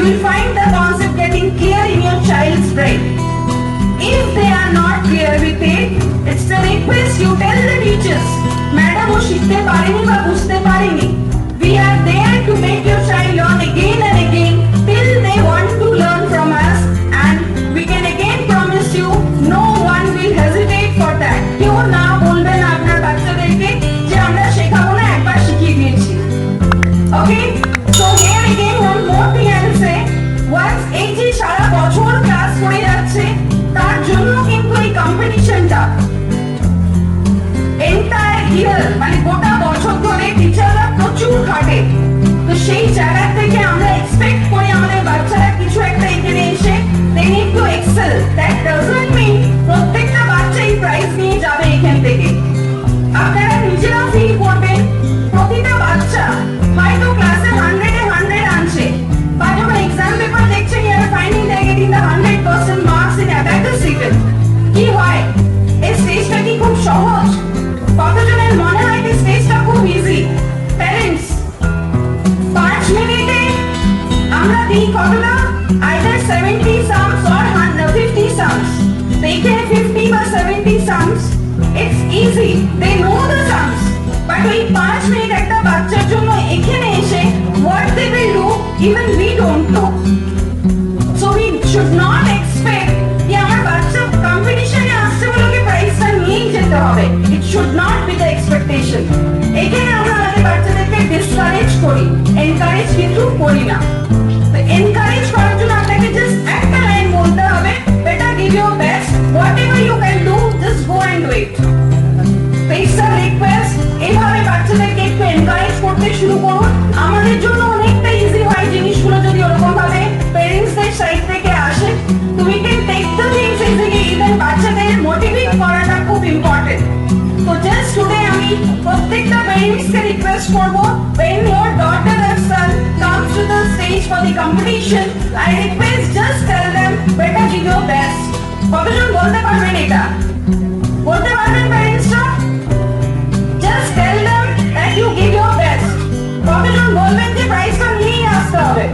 will find the concept getting clear in your child's brain. If they are not clear with it, it's the request you tell the teachers, Madam ও শিখতে পারেনি বা বুঝতে পারেনি. We are there to make your child learn again and again till they want to learn from us, and we can again promise you no one will hesitate for that. কেউ না বলবে না আপনার বাচ্চাদেরকে যে আমরা শেখাবো না, একবার শিখিয়ে দিয়েছি. Okay? So here again one more thing I will say. Once এই যে সারা বছর ক্লাস করে যাচ্ছে, তার জন্য কিন্তু এই কম্পিটিশনটা এন্টায়ার ইয়ার মানে গোটা বছর ধরে টিচাররা প্রচুর খাটে. তো সেই জায়গা থেকে আমরা এক্সপেক্ট করি আমাদের বাচ্চারা কিছু একটা এখানে এসে they need to excel. That doesn't mean প্রত্যেকটা বাচ্চা এই প্রাইজ নিয়ে যাবে এখান থেকে. আপনারা নিজেরাও ফিল করবেন প্রতিটা বাচ্চা হয়তো ক্লাসে 100 এ 100 আনছে, বা যখন এক্সাম পেপার দেখছেন you are finding they are getting the 100% marks in abacus even. কি হয় এই স্টেজটা কি খুব সহজ? কতজনের মনে হয় এই স্টেজটা খুব ইজি? প্যারেন্টস 5 মিনিটে আমরা দিই কতটা? either 70 sums or 50 sums. They can 50 বা 70 sums. It's easy. They know the sums. But ওই 5 মিনিট একটা বাচ্চার জন্য এখানে এসে what they will do even we don't know. So we should not expect যে আমার বাচ্চা কম্পিটিশনে আসছে বলে প্রাইজটা নিয়েই যেতে হবে. It should not be the expectation. এখানে আমরা আমাদের বাচ্চাদেরকে ডিসকারেজ করি, এনকারেজ কিন্তু করি না. তো এনকারেজ করার জন্য আপনাকে জাস্ট একটা লাইন বলতে হবে, better give your best, whatever you can do, just go and do it. It's a request. এইভাবে বাচ্চাদেরকে একটু এনকারেজ করতে শুরু করুন. আমাদের জন্য অনেকটা ইজি হয় জিনিসগুলো যদি ওরকম ভাবে প্যারেন্টসদের সাইড থেকে আসে. তুমি can take the things easily. Even বাচ্চাদের মোটিভেট করাটা খুব ইম্পর্টেন্ট. তো জাস্ট টুডে আমি প্রত্যেকটা প্যারেন্টসকে রিকোয়েস্ট করব, when your daughter or son comes to the stage for the competition, I request just tell them better give your best. কতজন বলতে পারবেন এটা? বলতে পারবেন প্যারেন্টসরা? Just tell them that you give your best. কতজন বলবেন যে প্রাইজটা নিয়ে আসতে হবে?